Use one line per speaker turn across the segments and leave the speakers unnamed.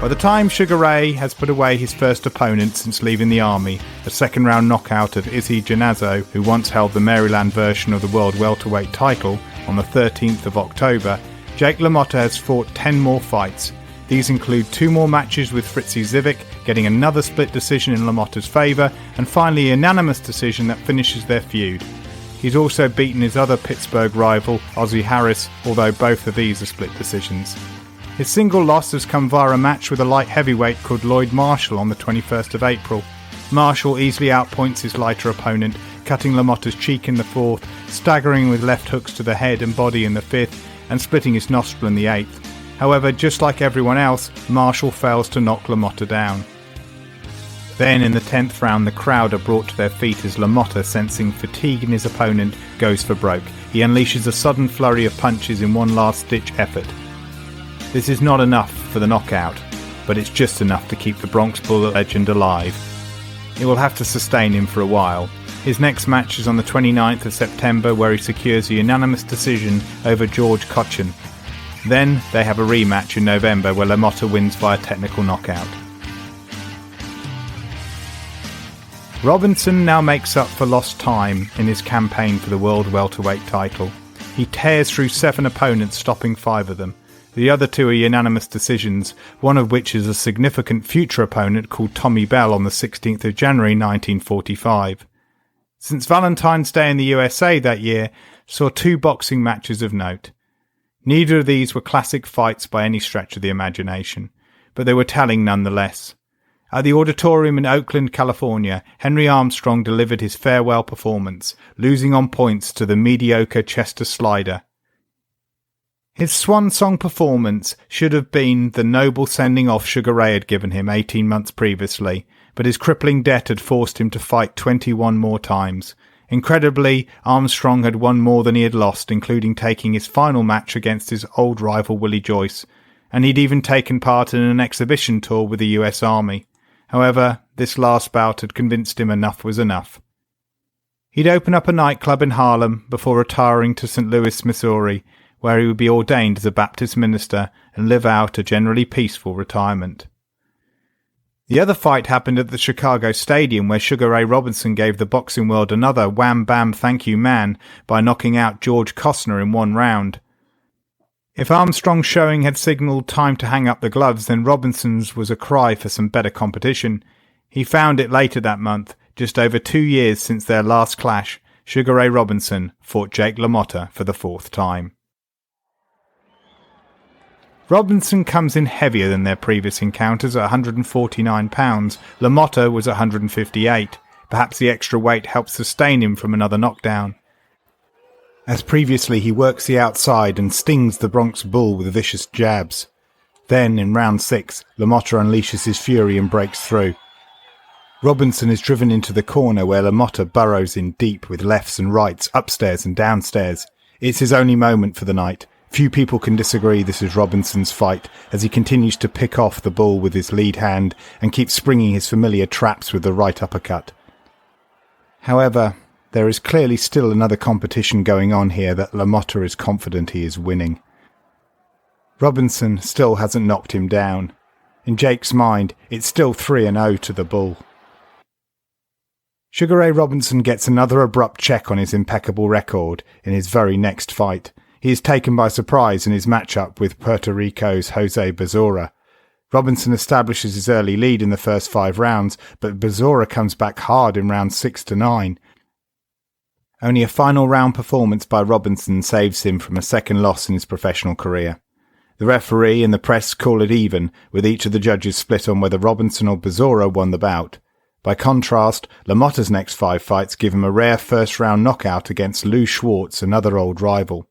By the time Sugar Ray has put away his first opponent since leaving the army, a second-round knockout of Izzy Genazzo, who once held the Maryland version of the World Welterweight title, on the 13th of October, Jake LaMotta has fought 10 more fights. These include 2 more matches with Fritzy Zivic, getting another split decision in LaMotta's favour, and finally a unanimous decision that finishes their feud. He's also beaten his other Pittsburgh rival, Ozzie Harris, although both of these are split decisions. His single loss has come via a match with a light heavyweight called Lloyd Marshall on the 21st of April. Marshall easily outpoints his lighter opponent, cutting LaMotta's cheek in the 4th, staggering with left hooks to the head and body in the 5th, and splitting his nostril in the 8th. However, just like everyone else, Marshall fails to knock LaMotta down. Then in the 10th round, the crowd are brought to their feet as LaMotta, sensing fatigue in his opponent, goes for broke. He unleashes a sudden flurry of punches in one last-ditch effort. This is not enough for the knockout, but it's just enough to keep the Bronx Bullet legend alive. It will have to sustain him for a while. His next match is on the 29th of September, where he secures a unanimous decision over George Cochin. Then they have a rematch in November where LaMotta wins via technical knockout. Robinson now makes up for lost time in his campaign for the World Welterweight title. He tears through 7 opponents, stopping 5 of them. The other 2 are unanimous decisions, one of which is a significant future opponent called Tommy Bell on the 16th of January 1945. Since Valentine's Day in the USA that year saw 2 boxing matches of note. Neither of these were classic fights by any stretch of the imagination, but they were telling nonetheless. At the auditorium in Oakland, California, Henry Armstrong delivered his farewell performance, losing on points to the mediocre Chester Slider. His swan song performance should have been the noble sending off Sugar Ray had given him 18 months previously, but his crippling debt had forced him to fight 21 more times. Incredibly, Armstrong had won more than he had lost, including taking his final match against his old rival Willie Joyce, and he'd even taken part in an exhibition tour with the US Army. However, this last bout had convinced him enough was enough. He'd open up a nightclub in Harlem before retiring to St. Louis, Missouri, where he would be ordained as a Baptist minister and live out a generally peaceful retirement. The other fight happened at the Chicago Stadium, where Sugar Ray Robinson gave the boxing world another wham-bam thank you man by knocking out George Costner in 1 round. If Armstrong's showing had signalled time to hang up the gloves, then Robinson's was a cry for some better competition. He found it later that month, just over 2 years since their last clash. Sugar Ray Robinson fought Jake LaMotta for the 4th time. Robinson comes in heavier than their previous encounters at 149 pounds. LaMotta was at 158. Perhaps the extra weight helps sustain him from another knockdown. As previously, he works the outside and stings the Bronx Bull with vicious jabs. Then, in round 6, LaMotta unleashes his fury and breaks through. Robinson is driven into the corner where LaMotta burrows in deep with lefts and rights, upstairs and downstairs. It's his only moment for the night. Few people can disagree this is Robinson's fight, as he continues to pick off the Bull with his lead hand and keeps springing his familiar traps with the right uppercut. However, there is clearly still another competition going on here that LaMotta is confident he is winning. Robinson still hasn't knocked him down. In Jake's mind, it's still 3-0 to the Bull. Sugar Ray Robinson gets another abrupt check on his impeccable record in his very next fight. He is taken by surprise in his matchup with Puerto Rico's Jose Bazora. Robinson establishes his early lead in the first 5 rounds, but Bazora comes back hard in rounds 6 to 9. Only a final round performance by Robinson saves him from a second loss in his professional career. The referee and the press call it even, with each of the judges split on whether Robinson or Bazora won the bout. By contrast, LaMotta's next 5 fights give him a rare first-round knockout against Lou Schwartz, another old rival.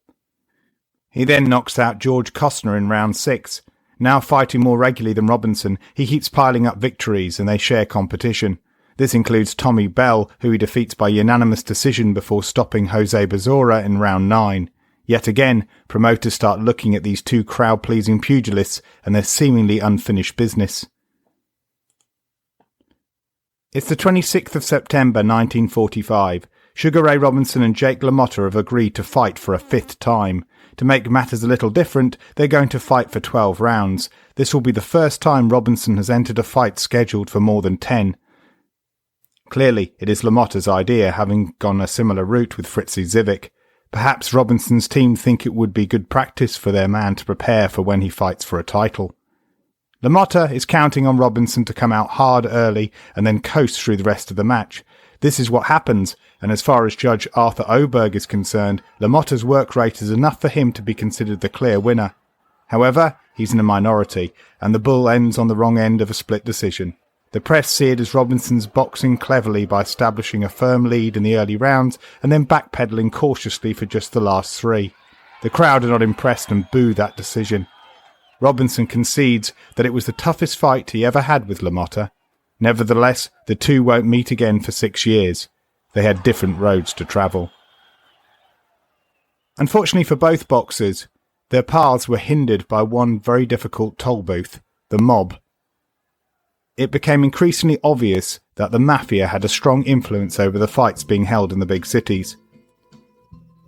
He then knocks out George Costner in round 6. Now fighting more regularly than Robinson, he keeps piling up victories and they share competition. This includes Tommy Bell, who he defeats by unanimous decision before stopping Jose Bazora in round 9. Yet again, promoters start looking at these 2 crowd-pleasing pugilists and their seemingly unfinished business. It's the 26th of September 1945. Sugar Ray Robinson and Jake LaMotta have agreed to fight for a 5th time. To make matters a little different, they're going to fight for 12 rounds. This will be the first time Robinson has entered a fight scheduled for more than 10. Clearly, it is LaMotta's idea, having gone a similar route with Fritzy Zivic. Perhaps Robinson's team think it would be good practice for their man to prepare for when he fights for a title. LaMotta is counting on Robinson to come out hard early and then coast through the rest of the match. This is what happens, and as far as Judge Arthur Oberg is concerned, LaMotta's work rate is enough for him to be considered the clear winner. However, he's in a minority, and the bull ends on the wrong end of a split decision. The press see it as Robinson's boxing cleverly by establishing a firm lead in the early rounds and then backpedaling cautiously for just the last 3. The crowd are not impressed and boo that decision. Robinson concedes that it was the toughest fight he ever had with LaMotta. Nevertheless, the two won't meet again for 6 years. They had different roads to travel. Unfortunately for both boxers, their paths were hindered by one very difficult toll booth, the mob. It became increasingly obvious that the mafia had a strong influence over the fights being held in the big cities.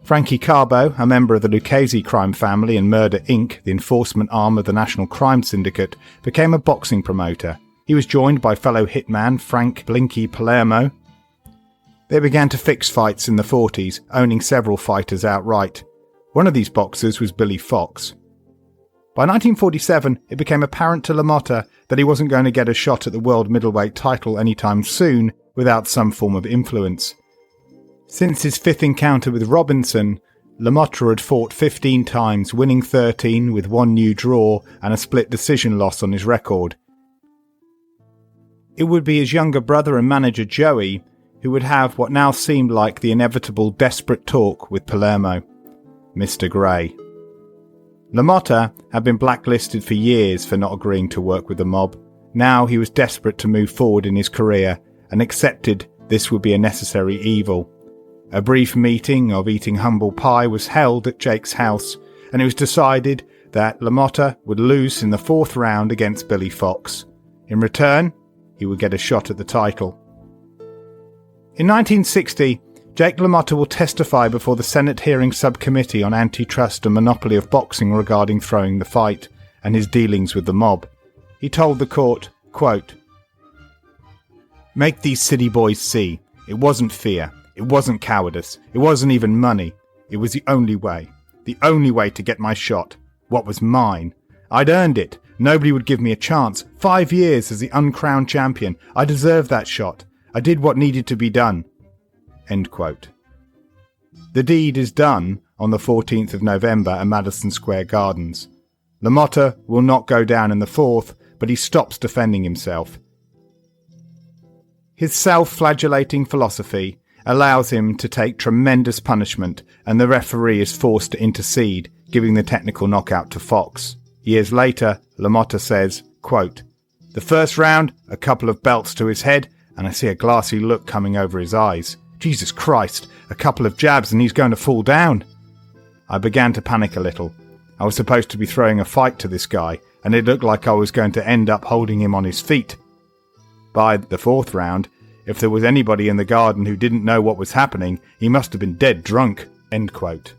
Frankie Carbo, a member of the Lucchese crime family and Murder Inc., the enforcement arm of the National Crime Syndicate, became a boxing promoter. He was joined by fellow hitman Frank Blinky Palermo. They began to fix fights in the 40s, owning several fighters outright. One of these boxers was Billy Fox. By 1947, it became apparent to LaMotta that he wasn't going to get a shot at the world middleweight title anytime soon without some form of influence. Since his 5th encounter with Robinson, LaMotta had fought 15 times, winning 13 with 1 new draw and a split decision loss on his record. It would be his younger brother and manager Joey who would have what now seemed like the inevitable desperate talk with Palermo, Mr. Gray. LaMotta had been blacklisted for years for not agreeing to work with the mob. Now he was desperate to move forward in his career and accepted this would be a necessary evil. A brief meeting of eating humble pie was held at Jake's house, and it was decided that LaMotta would lose in the 4th round against Billy Fox. In return, he would get a shot at the title. In 1960, Jake LaMotta will testify before the Senate Hearing Subcommittee on Antitrust and Monopoly of Boxing regarding throwing the fight and his dealings with the mob. He told the court, quote, "Make these city boys see. It wasn't fear. It wasn't cowardice. It wasn't even money. It was the only way. The only way to get my shot. What was mine. I'd earned it. Nobody would give me a chance. 5 years as the uncrowned champion. I deserved that shot. I did what needed to be done." End quote. The deed is done on the 14th of November at Madison Square Gardens. LaMotta will not go down in the 4th, but he stops defending himself. His self-flagellating philosophy allows him to take tremendous punishment, and the referee is forced to intercede, giving the technical knockout to Fox. Years later, LaMotta says, quote, "The first round, a couple of belts to his head, and I see a glassy look coming over his eyes. Jesus Christ, a couple of jabs and he's going to fall down. I began to panic a little. I was supposed to be throwing a fight to this guy, and it looked like I was going to end up holding him on his feet. By the 4th round, if there was anybody in the garden who didn't know what was happening, he must have been dead drunk." End quote.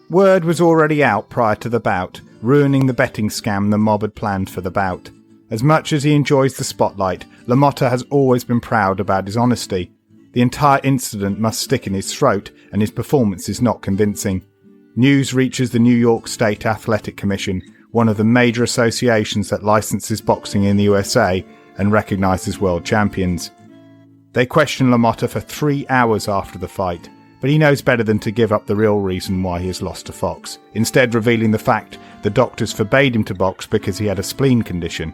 Word was already out prior to the bout, ruining the betting scam the mob had planned for the bout. As much as he enjoys the spotlight, LaMotta has always been proud about his honesty. The entire incident must stick in his throat, and his performance is not convincing. News reaches the New York State Athletic Commission, one of the major associations that licenses boxing in the USA and recognizes world champions. They question LaMotta for 3 hours after the fight, but he knows better than to give up the real reason why he has lost to Fox, instead revealing the fact the doctors forbade him to box because he had a spleen condition.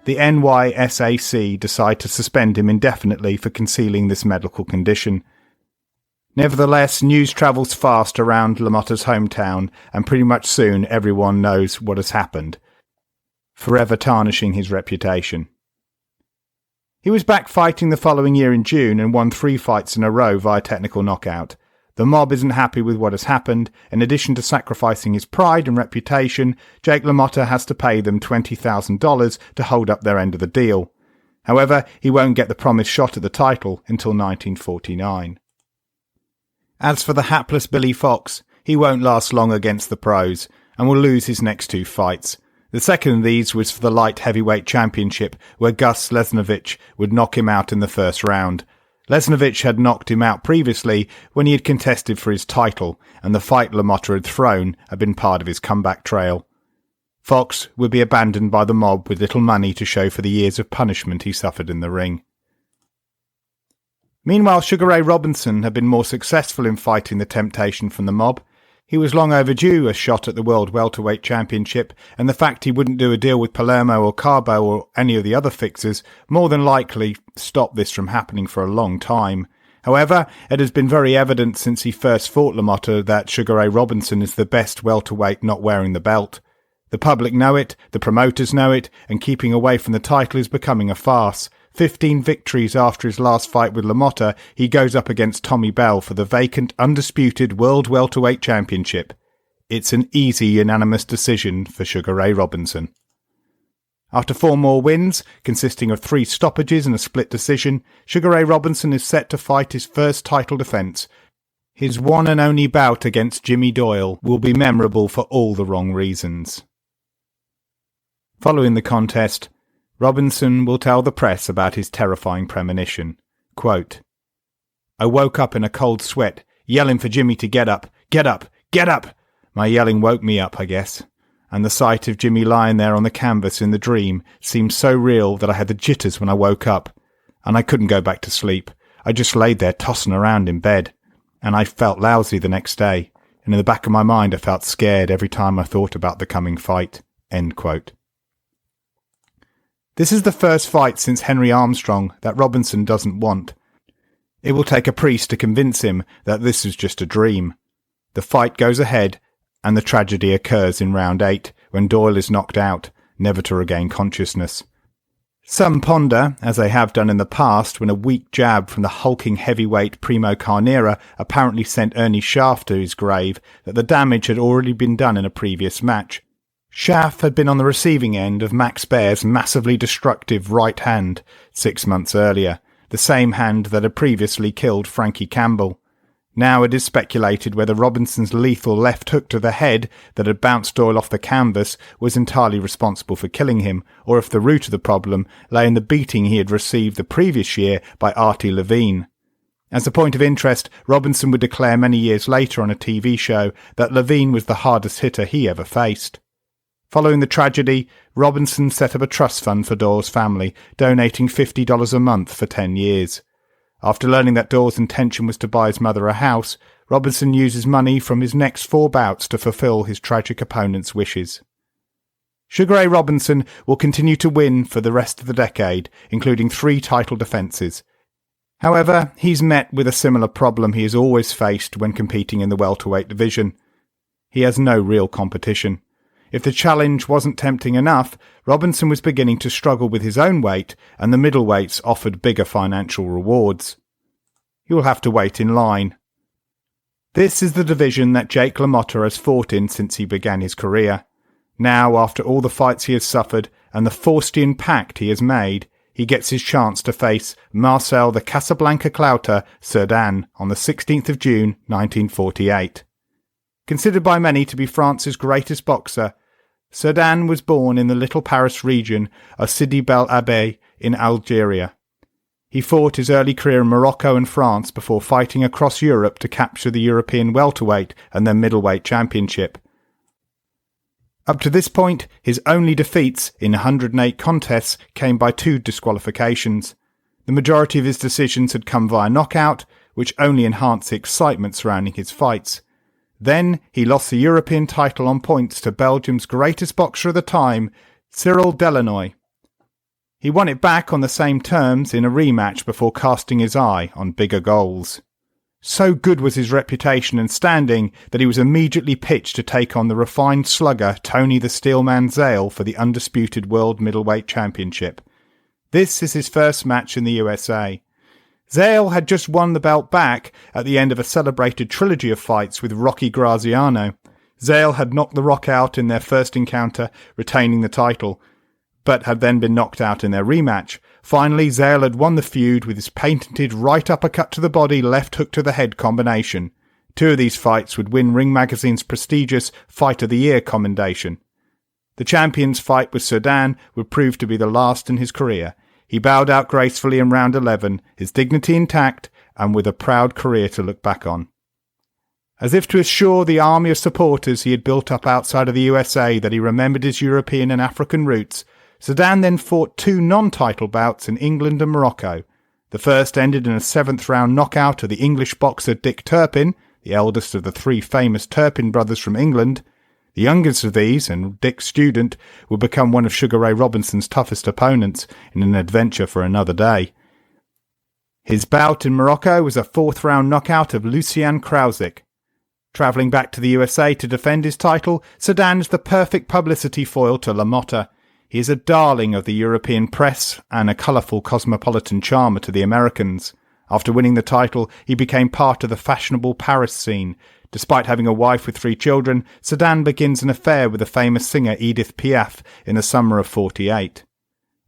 The NYSAC decide to suspend him indefinitely for concealing this medical condition. Nevertheless, news travels fast around LaMotta's hometown, and pretty much soon everyone knows what has happened, forever tarnishing his reputation. He was back fighting the following year in June and won 3 fights in a row via technical knockout. The mob isn't happy with what has happened. In addition to sacrificing his pride and reputation, Jake LaMotta has to pay them $20,000 to hold up their end of the deal. However, he won't get the promised shot at the title until 1949. As for the hapless Billy Fox, he won't last long against the pros and will lose his next two fights. The second of these was for the light heavyweight championship, where Gus Lesnovich would knock him out in the first round. Lesnovich had knocked him out previously when he had contested for his title, and the fight LaMotta had thrown had been part of his comeback trail. Fox would be abandoned by the mob with little money to show for the years of punishment he suffered in the ring. Meanwhile, Sugar Ray Robinson had been more successful in fighting the temptation from the mob. He was long overdue a shot at the World Welterweight Championship, and the fact he wouldn't do a deal with Palermo or Carbo or any of the other fixers more than likely stopped this from happening for a long time. However, it has been very evident since he first fought LaMotta that Sugar Ray Robinson is the best welterweight not wearing the belt. The public know it, the promoters know it, and keeping away from the title is becoming a farce. 15 victories after his last fight with LaMotta, he goes up against Tommy Bell for the vacant, undisputed World Welterweight Championship. It's an easy, unanimous decision for Sugar Ray Robinson. After 4 more wins, consisting of 3 stoppages and a split decision, Sugar Ray Robinson is set to fight his first title defence. His one and only bout against Jimmy Doyle will be memorable for all the wrong reasons. Following the contest, Robinson will tell the press about his terrifying premonition. Quote, "I woke up in a cold sweat, yelling for Jimmy to get up, get up, get up! My yelling woke me up, I guess. And the sight of Jimmy lying there on the canvas in the dream seemed so real that I had the jitters when I woke up. And I couldn't go back to sleep. I just laid there tossing around in bed. And I felt lousy the next day. And in the back of my mind I felt scared every time I thought about the coming fight." End quote. This is the first fight since Henry Armstrong that Robinson doesn't want. It will take a priest to convince him that this is just a dream. The fight goes ahead, and the tragedy occurs in round 8, when Doyle is knocked out, never to regain consciousness. Some ponder, as they have done in the past when a weak jab from the hulking heavyweight Primo Carnera apparently sent Ernie Schaff to his grave, that the damage had already been done in a previous match. Schaff had been on the receiving end of Max Baer's massively destructive right hand 6 months earlier, the same hand that had previously killed Frankie Campbell. Now it is speculated whether Robinson's lethal left hook to the head that had bounced Doyle off the canvas was entirely responsible for killing him, or if the root of the problem lay in the beating he had received the previous year by Artie Levine. As a point of interest, Robinson would declare many years later on a TV show that Levine was the hardest hitter he ever faced. Following the tragedy, Robinson set up a trust fund for Doyle's family, donating $50 a month for 10 years. After learning that Doyle's intention was to buy his mother a house, Robinson uses money from his next 4 bouts to fulfill his tragic opponent's wishes. Sugar Ray Robinson will continue to win for the rest of the decade, including 3 title defences. However, he's met with a similar problem he has always faced when competing in the welterweight division. He has no real competition. If the challenge wasn't tempting enough, Robinson was beginning to struggle with his own weight, and the middleweights offered bigger financial rewards. He will have to wait in line. This is the division that Jake LaMotta has fought in since he began his career. Now, after all the fights he has suffered and the Faustian pact he has made, he gets his chance to face Marcel the Casablanca Clouter Cerdan on the 16th of June 1948. Considered by many to be France's greatest boxer, Cerdan was born in the little Paris region of Sidi Bel Abbès in Algeria. He fought his early career in Morocco and France before fighting across Europe to capture the European welterweight and then middleweight championship. Up to this point, his only defeats in 108 contests came by 2 disqualifications. The majority of his decisions had come via knockout, which only enhanced the excitement surrounding his fights. Then he lost the European title on points to Belgium's greatest boxer of the time, Cyril Delanoy. He won it back on the same terms in a rematch before casting his eye on bigger goals. So good was his reputation and standing that he was immediately pitched to take on the refined slugger Tony the Steelman Zale for the undisputed World Middleweight Championship. This is his first match in the USA. Zale had just won the belt back at the end of a celebrated trilogy of fights with Rocky Graziano. Zale had knocked The Rock out in their first encounter, retaining the title, but had then been knocked out in their rematch. Finally, Zale had won the feud with his patented right uppercut to the body, left hook to the head combination. Two of these fights would win Ring Magazine's prestigious Fight of the Year commendation. The champion's fight with Cerdan would prove to be the last in his career. He bowed out gracefully in round 11, his dignity intact, and with a proud career to look back on. As if to assure the army of supporters he had built up outside of the USA that he remembered his European and African roots, Cerdan then fought two non-title bouts in England and Morocco. The first ended in a 7th-round knockout of the English boxer Dick Turpin, the eldest of the three famous Turpin brothers from England. The youngest of these, and Dick's student, would become one of Sugar Ray Robinson's toughest opponents in an adventure for another day. His bout in Morocco was a 4th-round knockout of Lucian Krausik. Travelling back to the USA to defend his title, Cerdan is the perfect publicity foil to LaMotta. He is a darling of the European press and a colourful cosmopolitan charmer to the Americans. After winning the title, he became part of the fashionable Paris scene. Despite having a wife with 3 children, Cerdan begins an affair with the famous singer Edith Piaf in the summer of '48.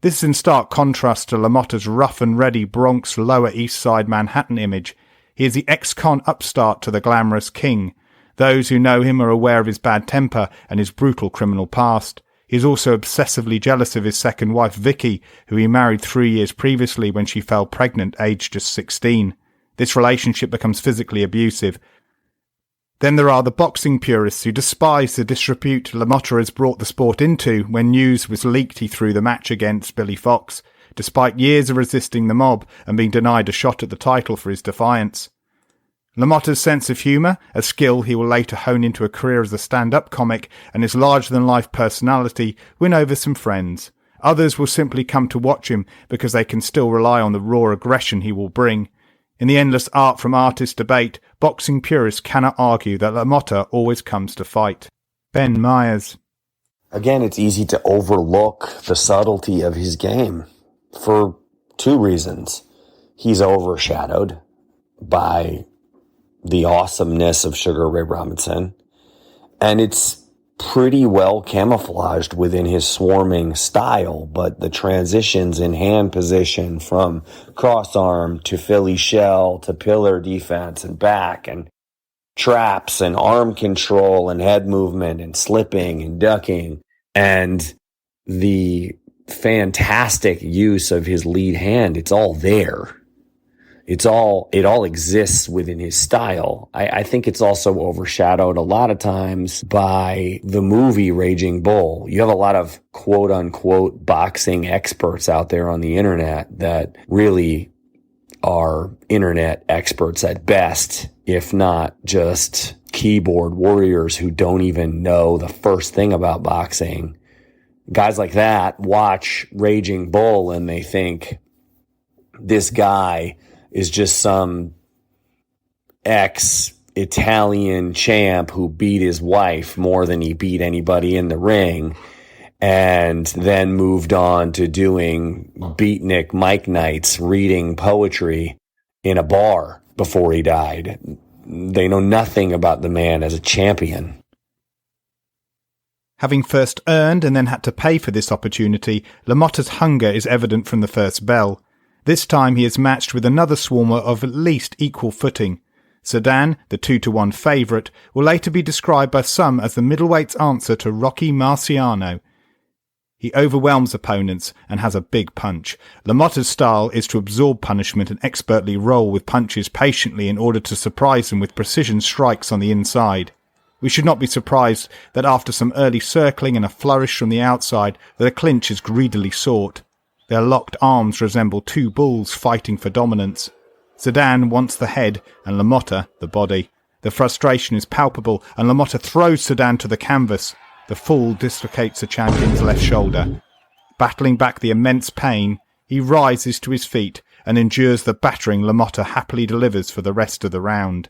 This is in stark contrast to LaMotta's rough and ready Bronx Lower East Side Manhattan image. He is the ex-con upstart to the glamorous king. Those who know him are aware of his bad temper and his brutal criminal past. He is also obsessively jealous of his second wife Vicky, who he married 3 years previously when she fell pregnant aged just 16. This relationship becomes physically abusive. Then there are the boxing purists who despise the disrepute LaMotta has brought the sport into when news was leaked he threw the match against Billy Fox, despite years of resisting the mob and being denied a shot at the title for his defiance. LaMotta's sense of humour, a skill he will later hone into a career as a stand-up comic, and his larger-than-life personality win over some friends. Others will simply come to watch him because they can still rely on the raw aggression he will bring. In the endless art from artist debate, boxing purists cannot argue that LaMotta always comes to fight. Ben Myers.
Again, it's easy to overlook the subtlety of his game for 2 reasons. He's overshadowed by the awesomeness of Sugar Ray Robinson, and it's pretty well camouflaged within his swarming style, but the transitions in hand position from cross arm to Philly shell to pillar defense and back and traps and arm control and head movement and slipping and ducking and the fantastic use of his lead hand, it's all there. It all exists within his style. I think it's also overshadowed a lot of times by the movie Raging Bull. You have a lot of quote unquote boxing experts out there on the internet that really are internet experts at best, if not just keyboard warriors who don't even know the first thing about boxing. Guys like that watch Raging Bull and they think this guy is just some ex-Italian champ who beat his wife more than he beat anybody in the ring, and then moved on to doing beatnik Mike nights, reading poetry in a bar before he died. They know nothing about the man as a champion.
Having first earned and then had to pay for this opportunity, LaMotta's hunger is evident from the first bell. This time he is matched with another swarmer of at least equal footing. Cerdan, the 2-1 favourite, will later be described by some as the middleweight's answer to Rocky Marciano. He overwhelms opponents and has a big punch. LaMotta's style is to absorb punishment and expertly roll with punches patiently in order to surprise them with precision strikes on the inside. We should not be surprised that after some early circling and a flourish from the outside, that a clinch is greedily sought. Their locked arms resemble 2 bulls fighting for dominance. Cerdan wants the head and LaMotta the body. The frustration is palpable and LaMotta throws Cerdan to the canvas. The fall dislocates the champion's left shoulder. Battling back the immense pain, he rises to his feet and endures the battering LaMotta happily delivers for the rest of the round.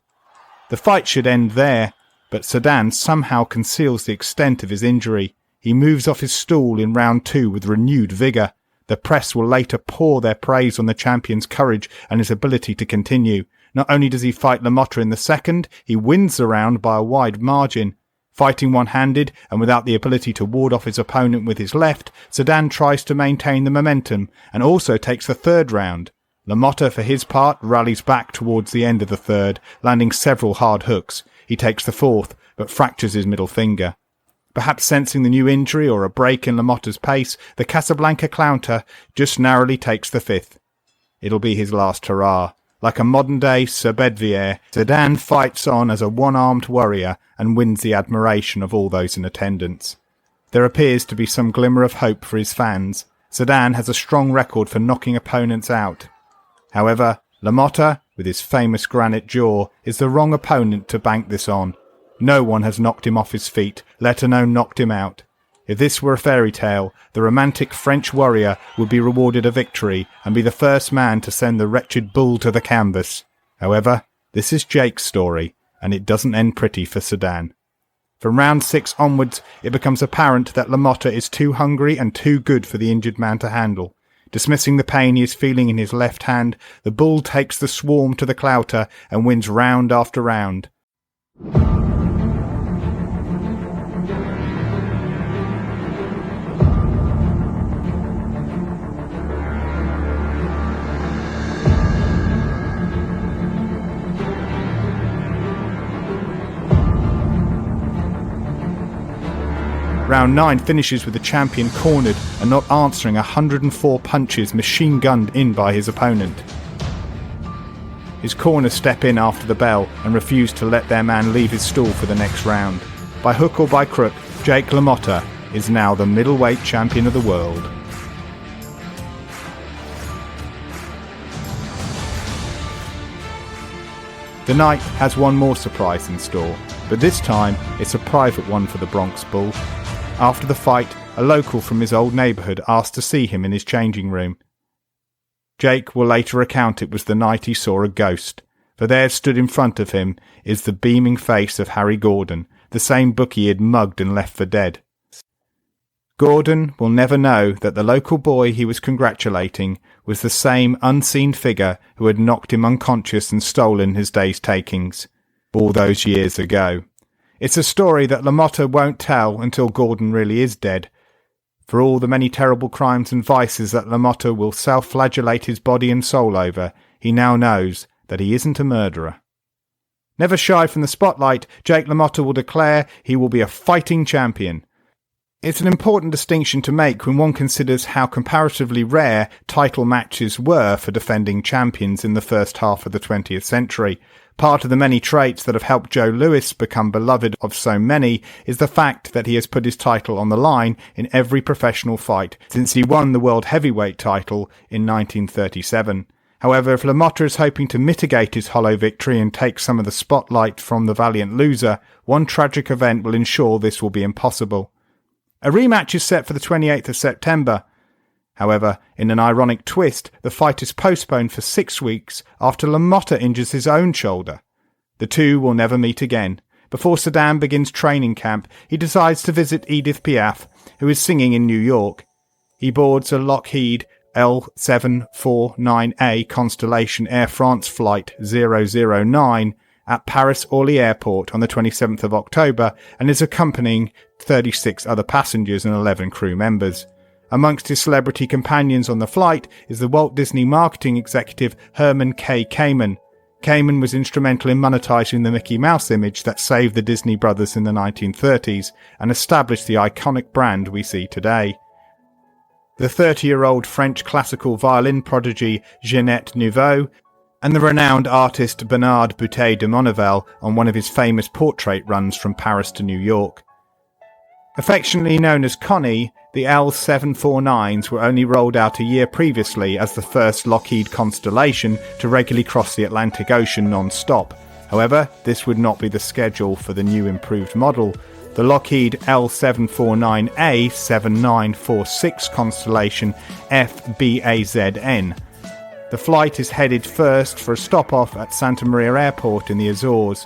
The fight should end there, but Cerdan somehow conceals the extent of his injury. He moves off his stool in round 2 with renewed vigour. The press will later pour their praise on the champion's courage and his ability to continue. Not only does he fight LaMotta in the second, he wins the round by a wide margin. Fighting one-handed and without the ability to ward off his opponent with his left, Cerdan tries to maintain the momentum and also takes the third round. LaMotta, for his part, rallies back towards the end of the third, landing several hard hooks. He takes the fourth, but fractures his middle finger. Perhaps sensing the new injury or a break in LaMotta's pace, the Casablanca clownter just narrowly takes the fifth. It'll be his last hurrah. Like a modern-day Sir Bedivere, Cerdan fights on as a one-armed warrior and wins the admiration of all those in attendance. There appears to be some glimmer of hope for his fans. Cerdan has a strong record for knocking opponents out. However, LaMotta, with his famous granite jaw, is the wrong opponent to bank this on. No one has knocked him off his feet, let alone knocked him out. If this were a fairy tale, the romantic French warrior would be rewarded a victory and be the first man to send the wretched bull to the canvas. However, this is Jake's story, and it doesn't end pretty for Cerdan. From round 6 onwards, it becomes apparent that LaMotta is too hungry and too good for the injured man to handle. Dismissing the pain he is feeling in his left hand, the bull takes the swarm to the clouter and wins round after round. Round 9 finishes with the champion cornered and not answering 104 punches machine-gunned in by his opponent. His corners step in after the bell and refuse to let their man leave his stool for the next round. By hook or by crook, Jake LaMotta is now the middleweight champion of the world. The night has one more surprise in store, but this time it's a private one for the Bronx Bull. After the fight, a local from his old neighbourhood asked to see him in his changing room. Jake will later recount it was the night he saw a ghost, for there stood in front of him is the beaming face of Harry Gordon, the same bookie he had mugged and left for dead. Gordon will never know that the local boy he was congratulating was the same unseen figure who had knocked him unconscious and stolen his day's takings, all those years ago. It's a story that LaMotta won't tell until Gordon really is dead. For all the many terrible crimes and vices that LaMotta will self-flagellate his body and soul over, he now knows that he isn't a murderer. Never shy from the spotlight, Jake LaMotta will declare he will be a fighting champion. It's an important distinction to make when one considers how comparatively rare title matches were for defending champions in the first half of the 20th century. Part of the many traits that have helped Joe Louis become beloved of so many is the fact that he has put his title on the line in every professional fight since he won the World Heavyweight title in 1937. However, if LaMotta is hoping to mitigate his hollow victory and take some of the spotlight from the valiant loser, one tragic event will ensure this will be impossible. A rematch is set for the 28th of September. However, in an ironic twist, the fight is postponed for 6 weeks after LaMotta injures his own shoulder. The two will never meet again. Before Cerdan begins training camp, he decides to visit Edith Piaf, who is singing in New York. He boards a Lockheed L749A Constellation Air France Flight 009 at Paris-Orly Airport on the 27th of October and is accompanying 36 other passengers and 11 crew members. Amongst his celebrity companions on the flight is the Walt Disney marketing executive Herman K. Kamen. Kamen was instrumental in monetizing the Mickey Mouse image that saved the Disney brothers in the 1930s and established the iconic brand we see today. The 30-year-old French classical violin prodigy Ginette Nouveau and the renowned artist Bernard Boutet de Monneval on one of his famous portrait runs from Paris to New York. Affectionately known as Connie, the L749s were only rolled out a year previously as the first Lockheed Constellation to regularly cross the Atlantic Ocean non-stop. However, this would not be the schedule for the new improved model. The Lockheed L749A 7946 Constellation FBAZN. The flight is headed first for a stop-off at Santa Maria Airport in the Azores.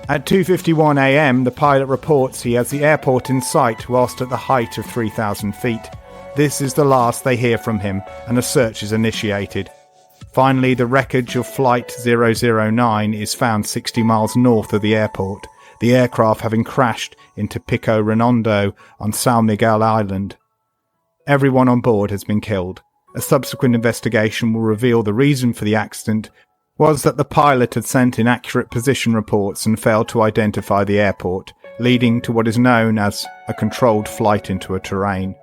At 2:51 a.m, the pilot reports he has the airport in sight whilst at the height of 3,000 feet. This is the last they hear from him, and a search is initiated. Finally, the wreckage of Flight 009 is found 60 miles north of the airport, the aircraft having crashed into Pico Redondo on San Miguel Island. Everyone on board has been killed. A subsequent investigation will reveal the reason for the accident was that the pilot had sent inaccurate position reports and failed to identify the airport, leading to what is known as a controlled flight into a terrain.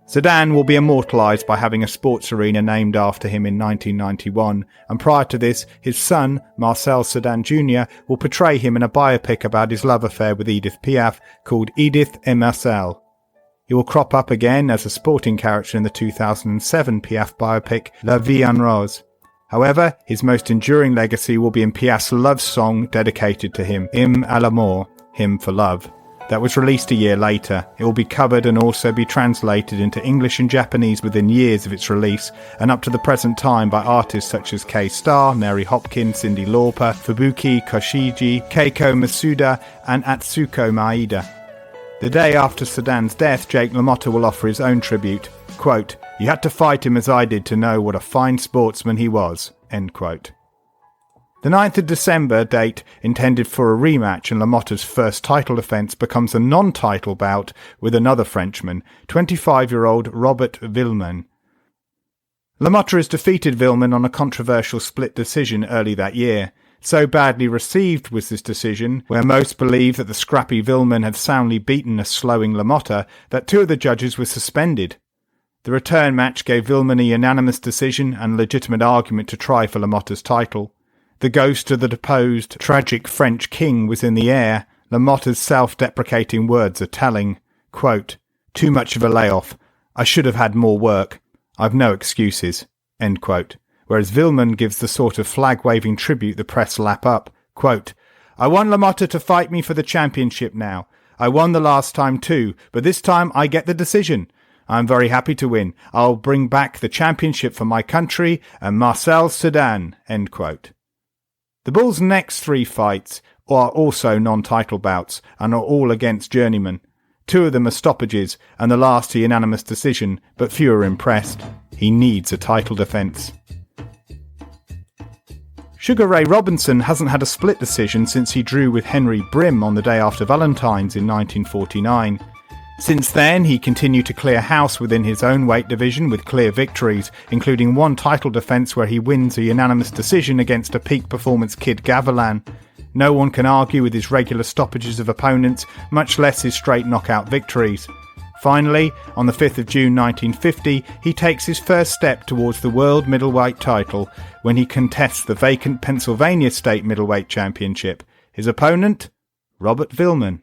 Cerdan will be immortalised by having a sports arena named after him in 1991, and prior to this, his son, Marcel Cerdan Jr., will portray him in a biopic about his love affair with Edith Piaf called Edith et Marcel. He will crop up again as a sporting character in the 2007 Piaf biopic La Vie en Rose. However, his most enduring legacy will be in Piaf's love song dedicated to him, Hymne à l'amour, Hymn for Love. That was released a year later. It will be covered and also be translated into English and Japanese within years of its release, and up to the present time by artists such as K-Star, Mary Hopkins, Cyndi Lauper, Fubuki Koshiji, Keiko Masuda, and Atsuko Maeda. The day after Cerdan's death, Jake LaMotta will offer his own tribute. Quote, "You had to fight him as I did to know what a fine sportsman he was." End quote. The 9th of December date, intended for a rematch and LaMotta's first title defence, becomes a non-title bout with another Frenchman, 25-year-old Robert Villemain. LaMotta has defeated Villemain on a controversial split decision early that year. So badly received was this decision, where most believe that the scrappy Villemain had soundly beaten a slowing LaMotta, that 2 of the judges were suspended. The return match gave Villemain a unanimous decision and legitimate argument to try for LaMotta's title. The ghost of the deposed, tragic French king was in the air. LaMotta's self-deprecating words are telling. Quote, "Too much of a layoff. I should have had more work. I've no excuses." End quote. Whereas Villemain gives the sort of flag-waving tribute the press lap up. Quote, "I want LaMotta to fight me for the championship now. I won the last time too, but this time I get the decision. I'm very happy to win. I'll bring back the championship for my country and Marcel Cerdan." End quote. The Bull's next 3 fights are also non-title bouts and are all against journeymen. 2 of them are stoppages and the last a unanimous decision, but few are impressed. He needs a title defence. Sugar Ray Robinson hasn't had a split decision since he drew with Henry Brim on the day after Valentine's in 1949. Since then, he continued to clear house within his own weight division with clear victories, including 1 title defence where he wins a unanimous decision against a peak performance Kid Gavilan. No one can argue with his regular stoppages of opponents, much less his straight knockout victories. Finally, on the 5th of June 1950, he takes his first step towards the world middleweight title when he contests the vacant Pennsylvania State Middleweight Championship. His opponent? Robert Villemain.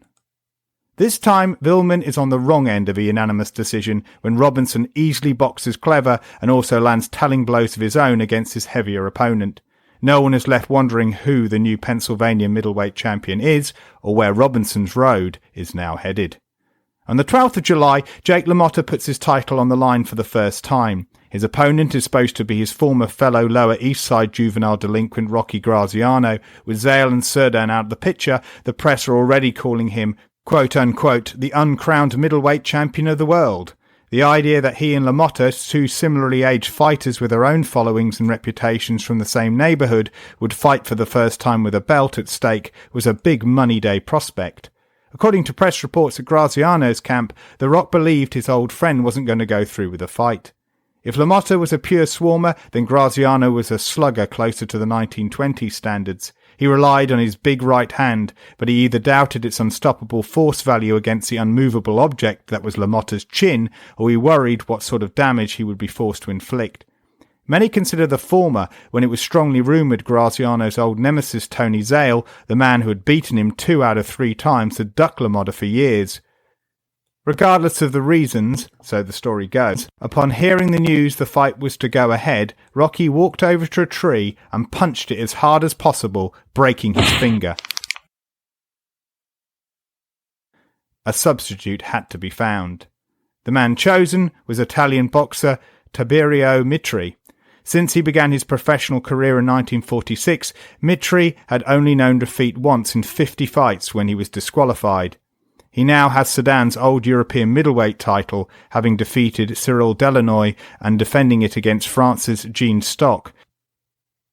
This time, Villemain is on the wrong end of a unanimous decision when Robinson easily boxes clever and also lands telling blows of his own against his heavier opponent. No one is left wondering who the new Pennsylvania middleweight champion is or where Robinson's road is now headed. On the 12th of July, Jake LaMotta puts his title on the line for the first time. His opponent is supposed to be his former fellow Lower East Side juvenile delinquent Rocky Graziano. With Zale and Cerdan out of the picture, the press are already calling him quote-unquote, the uncrowned middleweight champion of the world. The idea that he and LaMotta, 2 similarly aged fighters with their own followings and reputations from the same neighbourhood, would fight for the first time with a belt at stake was a big money day prospect. According to press reports at Graziano's camp, The Rock believed his old friend wasn't going to go through with the fight. If LaMotta was a pure swarmer, then Graziano was a slugger closer to the 1920s standards. He relied on his big right hand, but he either doubted its unstoppable force value against the unmovable object that was LaMotta's chin, or he worried what sort of damage he would be forced to inflict. Many consider the former when it was strongly rumoured Graziano's old nemesis Tony Zale, the man who had beaten him 2 out of 3 times, had ducked LaMotta for years. Regardless of the reasons, so the story goes, upon hearing the news the fight was to go ahead, Rocky walked over to a tree and punched it as hard as possible, breaking his finger. A substitute had to be found. The man chosen was Italian boxer Tiberio Mitri. Since he began his professional career in 1946, Mitri had only known defeat once in 50 fights when he was disqualified. He now has Cerdan's old European middleweight title, having defeated Cyril Delanoy and defending it against France's Gene Stock.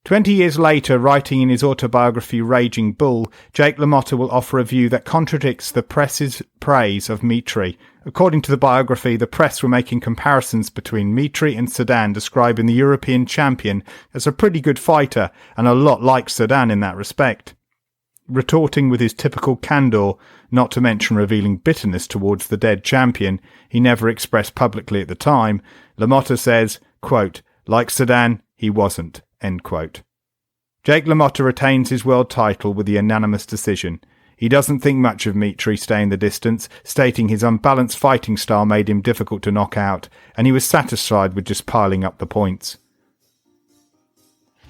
20 years later, writing in his autobiography Raging Bull, Jake LaMotta will offer a view that contradicts the press's praise of Mitri. According to the biography, the press were making comparisons between Mitri and Cerdan, describing the European champion as a pretty good fighter and a lot like Cerdan in that respect. Retorting with his typical candour, not to mention revealing bitterness towards the dead champion he never expressed publicly at the time, LaMotta says, quote, "Like Cerdan, he wasn't," end quote. Jake LaMotta retains his world title with the unanimous decision. He doesn't think much of Mitri staying the distance, stating his unbalanced fighting style made him difficult to knock out, and he was satisfied with just piling up the points.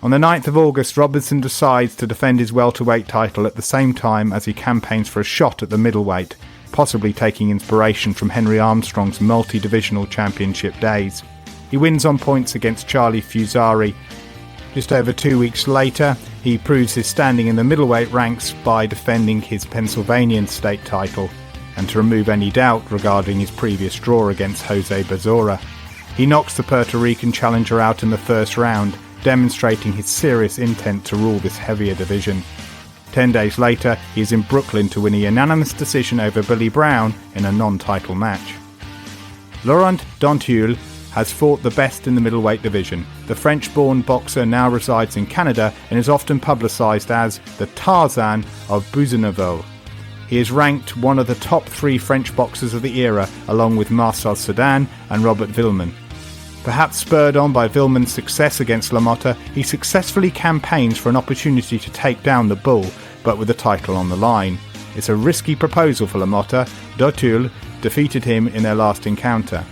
On the 9th of August, Robinson decides to defend his welterweight title at the same time as he campaigns for a shot at the middleweight, possibly taking inspiration from Henry Armstrong's multi-divisional championship days. He wins on points against Charlie Fusari. Just over 2 weeks later, he proves his standing in the middleweight ranks by defending his Pennsylvania state title, and to remove any doubt regarding his previous draw against Jose Bazora. He knocks the Puerto Rican challenger out in the first round, demonstrating his serious intent to rule this heavier division. 10 days later, he is in Brooklyn to win a unanimous decision over Billy Brown in a non-title match. Laurent Dontuil has fought the best in the middleweight division. The French-born boxer now resides in Canada and is often publicised as the Tarzan of Buzenaville. He is ranked one of the top 3 French boxers of the era, along with Marcel Cerdan and Robert Villemain. Perhaps spurred on by Villemain's success against LaMotta, he successfully campaigns for an opportunity to take down the Bull, but with the title on the line. It's a risky proposal for LaMotta. Dontuil defeated him in their last encounter.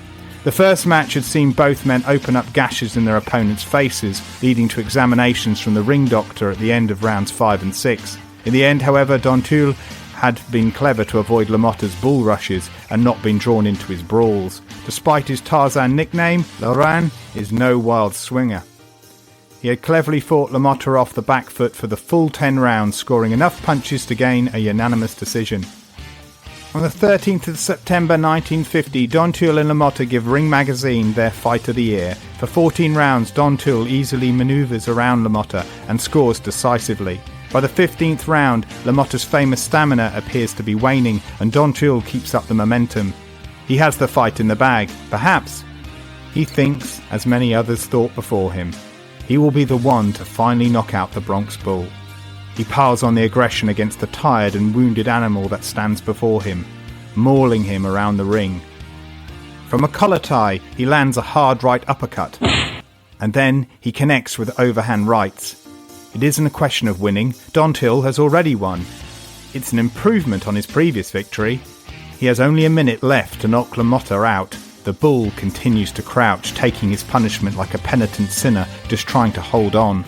The first match had seen both men open up gashes in their opponents' faces, leading to examinations from the ring doctor at the end of rounds 5 and 6. In the end, however, Dontuil had been clever to avoid LaMotta's bull rushes and not been drawn into his brawls. Despite his Tarzan nickname, Laurent is no wild swinger. He had cleverly fought LaMotta off the back foot for the full 10 rounds, scoring enough punches to gain a unanimous decision. On the 13th of September 1950, Dontuil and LaMotta give Ring Magazine their Fight of the Year. For 14 rounds, Dontuil easily manoeuvres around LaMotta and scores decisively. By the 15th round, LaMotta's famous stamina appears to be waning, and Dontuil keeps up the momentum. He has the fight in the bag. Perhaps, he thinks, as many others thought before him, he will be the one to finally knock out the Bronx Bull. He piles on the aggression against the tired and wounded animal that stands before him, mauling him around the ring. From a collar tie, he lands a hard right uppercut, and then he connects with overhand rights. It isn't a question of winning. Dontuil has already won. It's an improvement on his previous victory. He has only a minute left to knock LaMotta out. The Bull continues to crouch, taking his punishment like a penitent sinner, just trying to hold on.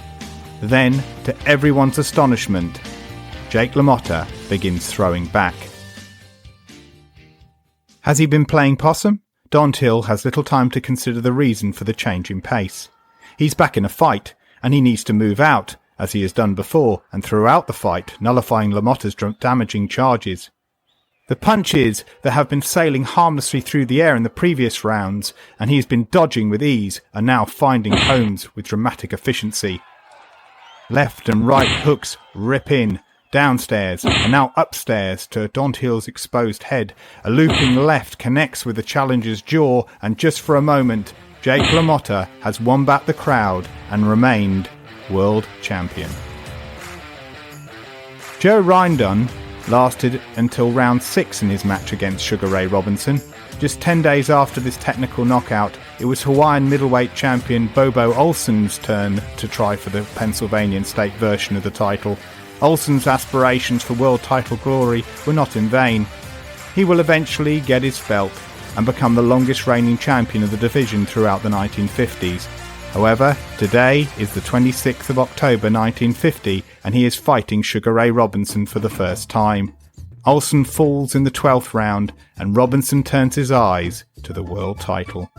Then, to everyone's astonishment, Jake LaMotta begins throwing back. Has he been playing possum? Dontuil has little time to consider the reason for the change in pace. He's back in a fight, and he needs to move out, as he has done before, and throughout the fight, nullifying LaMotta's damaging charges. The punches that have been sailing harmlessly through the air in the previous rounds, and he has been dodging with ease, are now finding homes with dramatic efficiency. Left and right hooks rip in, downstairs, and now upstairs to Dontuil's exposed head. A looping left connects with the challenger's jaw, and just for a moment, Jake LaMotta has won back the crowd and remained world champion. Joe Rindon lasted until round 6 in his match against Sugar Ray Robinson. Just 10 days after this technical knockout, it was Hawaiian middleweight champion Bobo Olsen's turn to try for the Pennsylvania state version of the title. Olsen's aspirations for world title glory were not in vain. He will eventually get his belt and become the longest reigning champion of the division throughout the 1950s. However, today is the 26th of October 1950 and he is fighting Sugar Ray Robinson for the first time. Olsen falls in the 12th round and Robinson turns his eyes to the world title.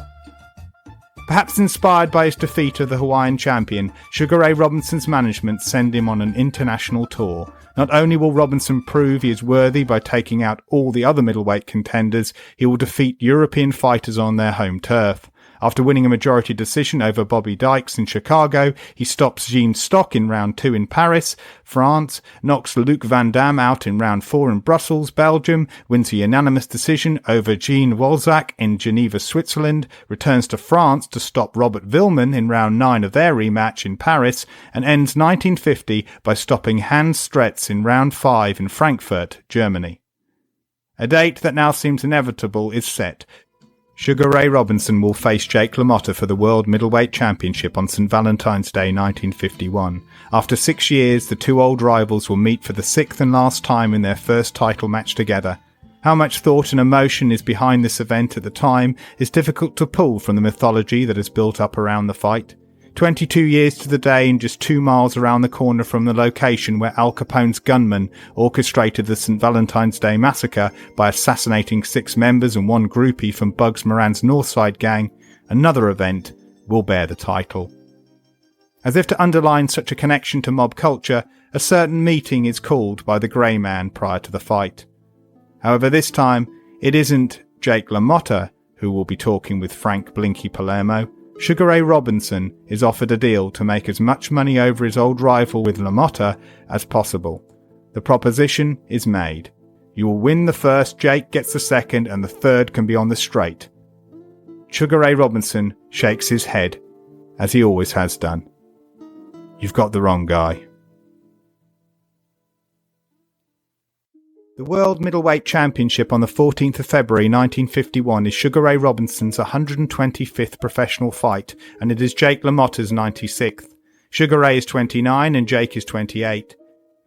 Perhaps inspired by his defeat of the Hawaiian champion, Sugar Ray Robinson's management send him on an international tour. Not only will Robinson prove he is worthy by taking out all the other middleweight contenders, he will defeat European fighters on their home turf. After winning a majority decision over Bobby Dykes in Chicago, he stops Jean Stock in round 2 in Paris, France, knocks Luc Van Dam out in round 4 in Brussels, Belgium, wins a unanimous decision over Jean Wolzak in Geneva, Switzerland, returns to France to stop Robert Villman in round 9 of their rematch in Paris, and ends 1950 by stopping Hans Stretz in round 5 in Frankfurt, Germany. A date that now seems inevitable is set. Sugar Ray Robinson will face Jake LaMotta for the World Middleweight Championship on St. Valentine's Day 1951. After 6 years, the two old rivals will meet for the 6th and last time in their first title match together. How much thought and emotion is behind this event at the time is difficult to pull from the mythology that has built up around the fight. 22 years to the day and just 2 miles around the corner from the location where Al Capone's gunman orchestrated the St. Valentine's Day massacre by assassinating 6 members and 1 groupie from Bugs Moran's Northside gang, another event will bear the title. As if to underline such a connection to mob culture, a certain meeting is called by the Grey Man prior to the fight. However, this time, it isn't Jake LaMotta who will be talking with Frank Blinky Palermo. Sugar Ray Robinson is offered a deal to make as much money over his old rival with LaMotta as possible. The proposition is made. You will win the first, Jake gets the second, and the third can be on the straight. Sugar Ray Robinson shakes his head, as he always has done. You've got the wrong guy. The World Middleweight Championship on the 14th of February 1951 is Sugar Ray Robinson's 125th professional fight, and it is Jake LaMotta's 96th. Sugar Ray is 29 and Jake is 28.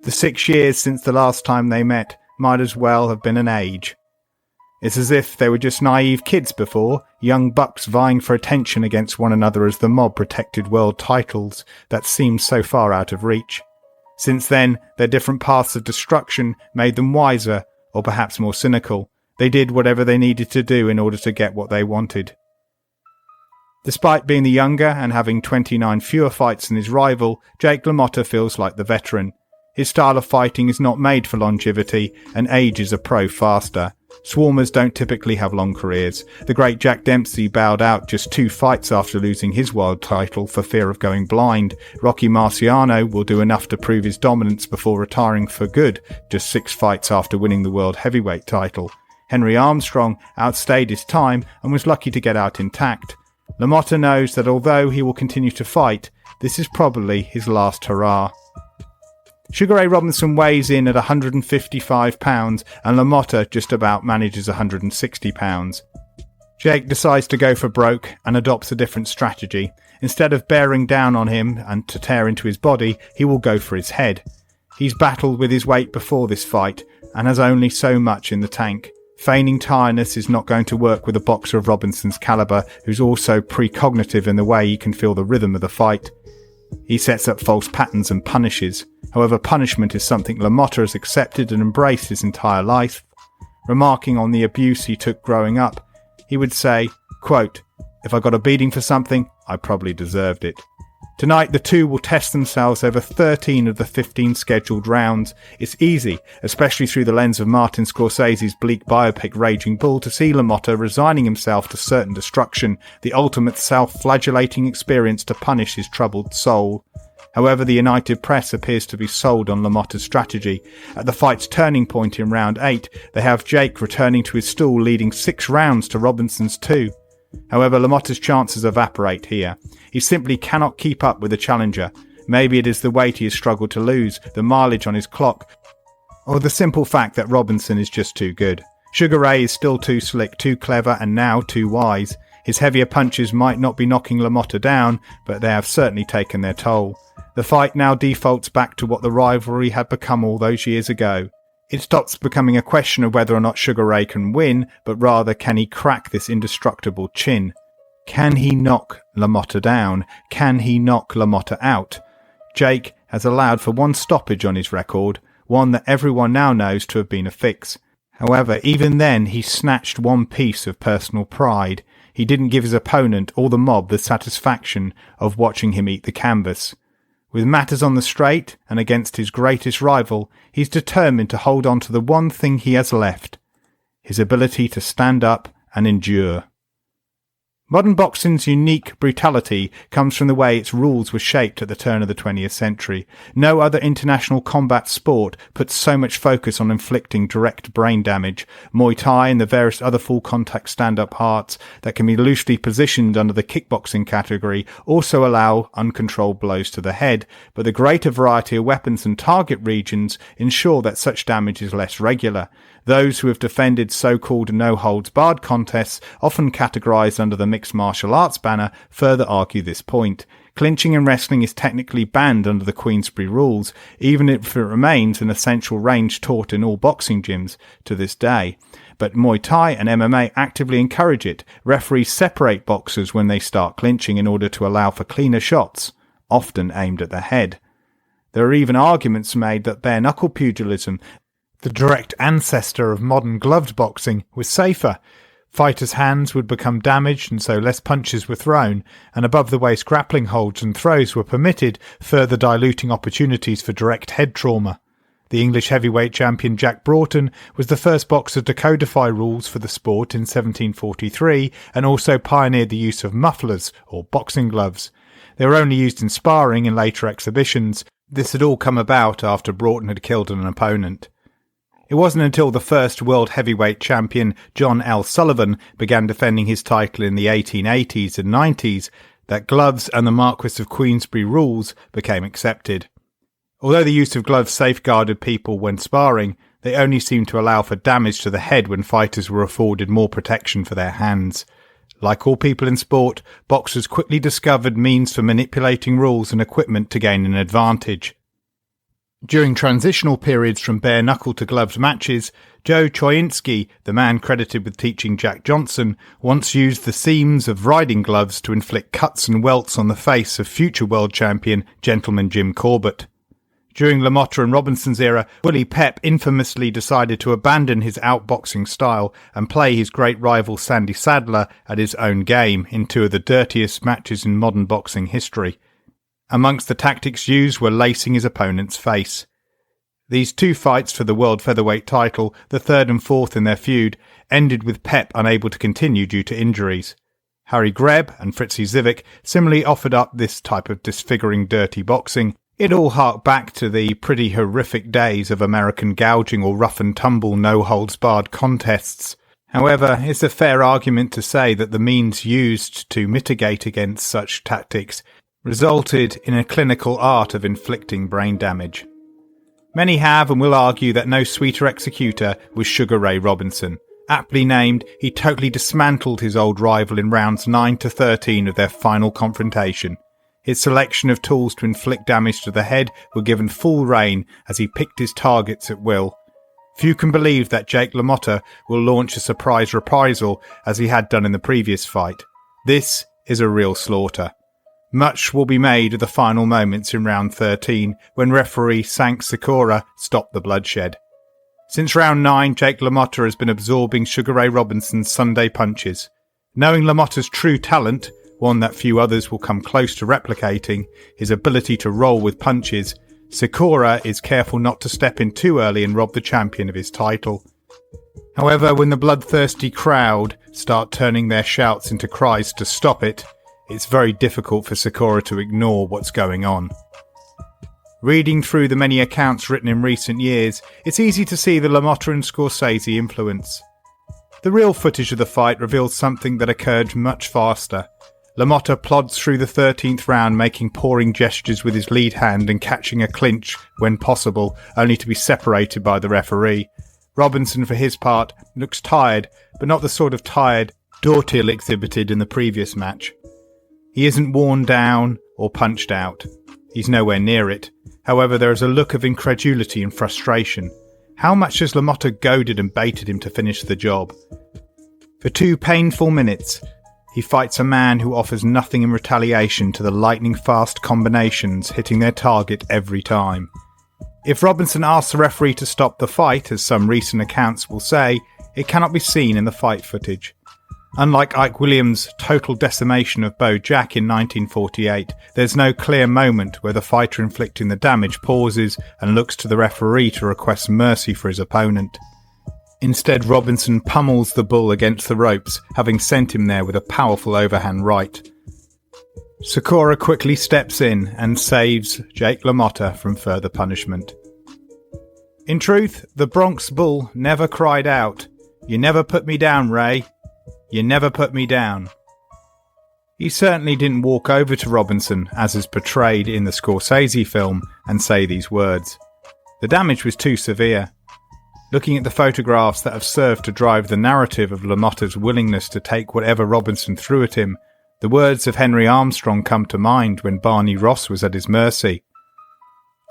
The 6 years since the last time they met might as well have been an age. It's as if they were just naive kids before, young bucks vying for attention against one another as the mob protected world titles that seemed so far out of reach. Since then, their different paths of destruction made them wiser, or perhaps more cynical. They did whatever they needed to do in order to get what they wanted. Despite being the younger and having 29 fewer fights than his rival, Jake LaMotta feels like the veteran. His style of fighting is not made for longevity, and ages a pro faster. Swarmers don't typically have long careers. The great Jack Dempsey bowed out just 2 fights after losing his world title for fear of going blind. Rocky Marciano will do enough to prove his dominance before retiring for good, just 6 fights after winning the world heavyweight title. Henry Armstrong outstayed his time and was lucky to get out intact. LaMotta knows that although he will continue to fight, this is probably his last hurrah. Sugar Ray Robinson weighs in at 155 pounds and LaMotta just about manages 160 pounds. Jake decides to go for broke and adopts a different strategy. Instead of bearing down on him and to tear into his body, he will go for his head. He's battled with his weight before this fight and has only so much in the tank. Feigning tiredness is not going to work with a boxer of Robinson's caliber who's also precognitive in the way he can feel the rhythm of the fight. He sets up false patterns and punishes. However, punishment is something LaMotta has accepted and embraced his entire life. Remarking on the abuse he took growing up, he would say, quote, "If I got a beating for something, I probably deserved it." Tonight, the two will test themselves over 13 of the 15 scheduled rounds. It's easy, especially through the lens of Martin Scorsese's bleak biopic Raging Bull, to see LaMotta resigning himself to certain destruction, the ultimate self-flagellating experience to punish his troubled soul. However, the United Press appears to be sold on LaMotta's strategy. At the fight's turning point in round 8, they have Jake returning to his stool, leading 6 rounds to Robinson's 2. However, LaMotta's chances evaporate here. He simply cannot keep up with the challenger. Maybe it is the weight he has struggled to lose, the mileage on his clock, or the simple fact that Robinson is just too good. Sugar Ray is still too slick, too clever, and now too wise. His heavier punches might not be knocking LaMotta down, but they have certainly taken their toll. The fight now defaults back to what the rivalry had become all those years ago. It stops becoming a question of whether or not Sugar Ray can win, but rather can he crack this indestructible chin? Can he knock LaMotta down? Can he knock LaMotta out? Jake has allowed for 1 stoppage on his record, one that everyone now knows to have been a fix. However, even then he snatched 1 piece of personal pride. He didn't give his opponent or the mob the satisfaction of watching him eat the canvas. With matters on the straight, and against his greatest rival, he's determined to hold on to the one thing he has left, his ability to stand up and endure. Modern boxing's unique brutality comes from the way its rules were shaped at the turn of the 20th century. No other international combat sport puts so much focus on inflicting direct brain damage. Muay Thai and the various other full-contact stand-up arts that can be loosely positioned under the kickboxing category also allow uncontrolled blows to the head, but the greater variety of weapons and target regions ensure that such damage is less regular. Those who have defended so-called no-holds-barred contests, often categorised under the mixed martial arts banner, further argue this point. Clinching in wrestling is technically banned under the Queensberry rules, even if it remains an essential range taught in all boxing gyms to this day. But Muay Thai and MMA actively encourage it. Referees separate boxers when they start clinching in order to allow for cleaner shots, often aimed at the head. There are even arguments made that bare-knuckle pugilism, the direct ancestor of modern gloved boxing, was safer. Fighters' hands would become damaged and so less punches were thrown, and above-the-waist grappling holds and throws were permitted, further diluting opportunities for direct head trauma. The English heavyweight champion Jack Broughton was the first boxer to codify rules for the sport in 1743 and also pioneered the use of mufflers, or boxing gloves. They were only used in sparring and later exhibitions. This had all come about after Broughton had killed an opponent. It wasn't until the first world heavyweight champion John L. Sullivan began defending his title in the 1880s and 90s that gloves and the Marquess of Queensberry rules became accepted. Although the use of gloves safeguarded people when sparring, they only seemed to allow for damage to the head when fighters were afforded more protection for their hands. Like all people in sport, boxers quickly discovered means for manipulating rules and equipment to gain an advantage. During transitional periods from bare-knuckle to gloved matches, Joe Choyinski, the man credited with teaching Jack Johnson, once used the seams of riding gloves to inflict cuts and welts on the face of future world champion Gentleman Jim Corbett. During LaMotta and Robinson's era, Willie Pep infamously decided to abandon his outboxing style and play his great rival Sandy Sadler at his own game in two of the dirtiest matches in modern boxing history. Amongst the tactics used were lacing his opponent's face. These two fights for the world featherweight title, the third and fourth in their feud, ended with Pep unable to continue due to injuries. Harry Greb and Fritzy Zivic similarly offered up this type of disfiguring dirty boxing. It all harked back to the pretty horrific days of American gouging or rough-and-tumble no-holds-barred contests. However, it's a fair argument to say that the means used to mitigate against such tactics resulted in a clinical art of inflicting brain damage. Many have and will argue that no sweeter executor was Sugar Ray Robinson. Aptly named, he totally dismantled his old rival in rounds 9 to 13 of their final confrontation. His selection of tools to inflict damage to the head were given full rein as he picked his targets at will. Few can believe that Jake LaMotta will launch a surprise reprisal as he had done in the previous fight. This is a real slaughter. Much will be made of the final moments in round 13 when referee Sank Sikora stopped the bloodshed. Since round 9, Jake LaMotta has been absorbing Sugar Ray Robinson's Sunday punches. Knowing LaMotta's true talent, one that few others will come close to replicating, his ability to roll with punches, Sikora is careful not to step in too early and rob the champion of his title. However, when the bloodthirsty crowd start turning their shouts into cries to stop it, it's very difficult for Sikora to ignore what's going on. Reading through the many accounts written in recent years, it's easy to see the LaMotta and Scorsese influence. The real footage of the fight reveals something that occurred much faster. LaMotta plods through the 13th round, making pawing gestures with his lead hand and catching a clinch when possible, only to be separated by the referee. Robinson, for his part, looks tired, but not the sort of tired Dortil exhibited in the previous match. He isn't worn down or punched out. He's nowhere near it. However, there is a look of incredulity and frustration. How much has LaMotta goaded and baited him to finish the job? For 2 painful minutes, he fights a man who offers nothing in retaliation to the lightning-fast combinations hitting their target every time. If Robinson asks the referee to stop the fight, as some recent accounts will say, it cannot be seen in the fight footage. Unlike Ike Williams' total decimation of Bo Jack in 1948, there's no clear moment where the fighter inflicting the damage pauses and looks to the referee to request mercy for his opponent. Instead, Robinson pummels the bull against the ropes, having sent him there with a powerful overhand right. Sakura quickly steps in and saves Jake LaMotta from further punishment. In truth, the Bronx Bull never cried out, "You never put me down, Ray. You never put me down." He certainly didn't walk over to Robinson, as is portrayed in the Scorsese film, and say these words. The damage was too severe. Looking at the photographs that have served to drive the narrative of LaMotta's willingness to take whatever Robinson threw at him, the words of Henry Armstrong come to mind when Barney Ross was at his mercy.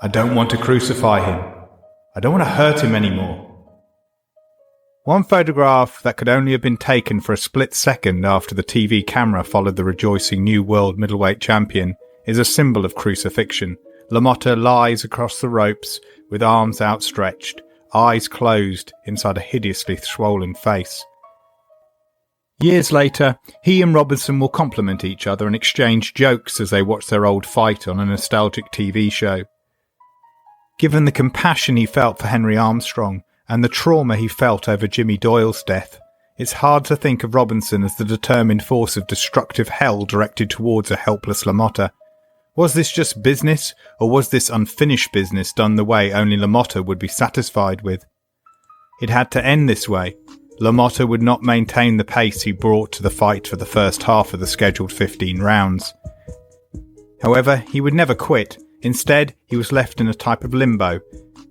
"I don't want to crucify him. I don't want to hurt him anymore." One photograph that could only have been taken for a split second after the TV camera followed the rejoicing new world middleweight champion is a symbol of crucifixion. LaMotta lies across the ropes with arms outstretched, eyes closed inside a hideously swollen face. Years later, he and Robinson will compliment each other and exchange jokes as they watch their old fight on a nostalgic TV show. Given the compassion he felt for Henry Armstrong and the trauma he felt over Jimmy Doyle's death, it's hard to think of Robinson as the determined force of destructive hell directed towards a helpless LaMotta. Was this just business, or was this unfinished business done the way only LaMotta would be satisfied with? It had to end this way. LaMotta would not maintain the pace he brought to the fight for the first half of the scheduled 15 rounds. However, he would never quit. Instead, he was left in a type of limbo.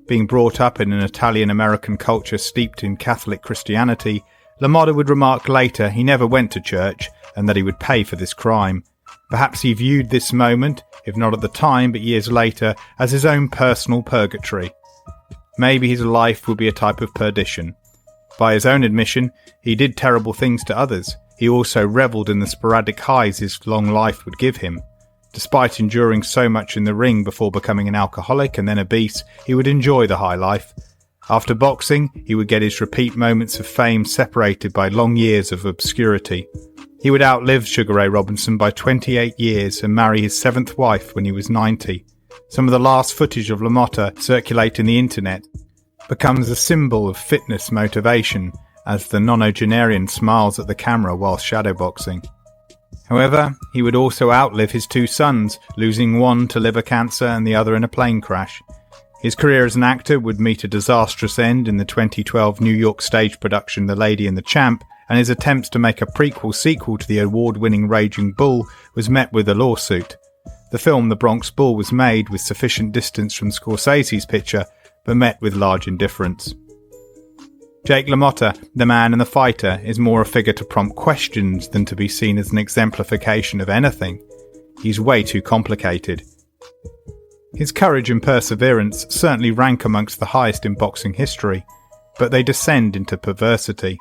Being brought up in an Italian-American culture steeped in Catholic Christianity, LaMotta would remark later he never went to church and that he would pay for this crime. Perhaps he viewed this moment, if not at the time but years later, as his own personal purgatory. Maybe his life would be a type of perdition. By his own admission, he did terrible things to others. He also revelled in the sporadic highs his long life would give him. Despite enduring so much in the ring before becoming an alcoholic and then obese, he would enjoy the high life. After boxing, he would get his repeat moments of fame separated by long years of obscurity. He would outlive Sugar Ray Robinson by 28 years and marry his 7th wife when he was 90. Some of the last footage of LaMotta circulating the internet becomes a symbol of fitness motivation as the nonagenarian smiles at the camera while shadowboxing. However, he would also outlive his 2 sons, losing one to liver cancer and the other in a plane crash. His career as an actor would meet a disastrous end in the 2012 New York stage production The Lady and the Champ, and his attempts to make a prequel-sequel to the award-winning Raging Bull was met with a lawsuit. The film The Bronx Bull was made with sufficient distance from Scorsese's picture, but met with large indifference. Jake LaMotta, the man and the fighter, is more a figure to prompt questions than to be seen as an exemplification of anything. He's way too complicated. His courage and perseverance certainly rank amongst the highest in boxing history, but they descend into perversity.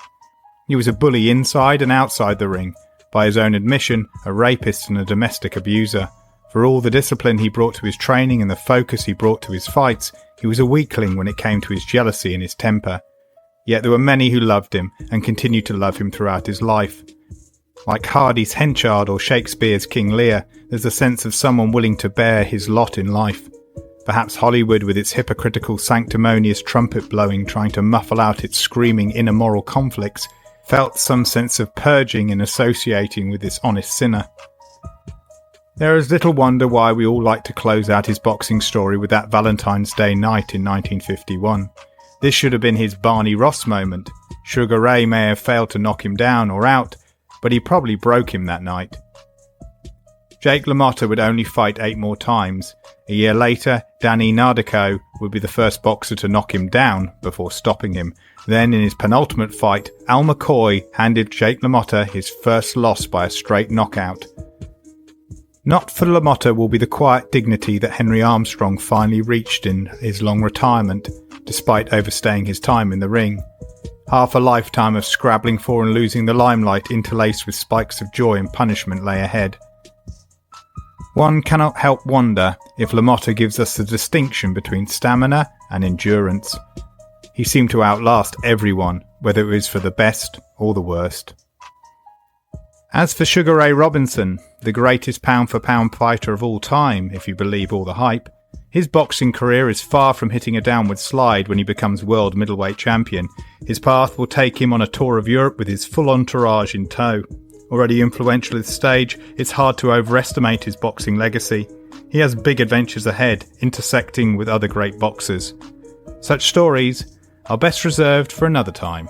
He was a bully inside and outside the ring, by his own admission, a rapist and a domestic abuser. For all the discipline he brought to his training and the focus he brought to his fights, he was a weakling when it came to his jealousy and his temper. Yet there were many who loved him and continued to love him throughout his life. Like Hardy's Henchard or Shakespeare's King Lear, there's a sense of someone willing to bear his lot in life. Perhaps Hollywood, with its hypocritical, sanctimonious trumpet blowing trying to muffle out its screaming inner moral conflicts, felt some sense of purging in associating with this honest sinner. There is little wonder why we all like to close out his boxing story with that Valentine's Day night in 1951. This should have been his Barney Ross moment. Sugar Ray may have failed to knock him down or out, but he probably broke him that night. Jake LaMotta would only fight 8 more times. A year later, Danny Nardico would be the first boxer to knock him down before stopping him. Then, in his penultimate fight, Al McCoy handed Jake LaMotta his first loss by a straight knockout. Not for LaMotta will be the quiet dignity that Henry Armstrong finally reached in his long retirement, despite overstaying his time in the ring. Half a lifetime of scrabbling for and losing the limelight interlaced with spikes of joy and punishment lay ahead. One cannot help wonder if LaMotta gives us the distinction between stamina and endurance. He seemed to outlast everyone, whether it was for the best or the worst. As for Sugar Ray Robinson, the greatest pound-for-pound fighter of all time, if you believe all the hype, His boxing career is far from hitting a downward slide when he becomes world middleweight champion. His path will take him on a tour of Europe with his full entourage in tow. Already influential at this stage, it's hard to overestimate his boxing legacy. He has big adventures ahead, intersecting with other great boxers. Such stories are best reserved for another time.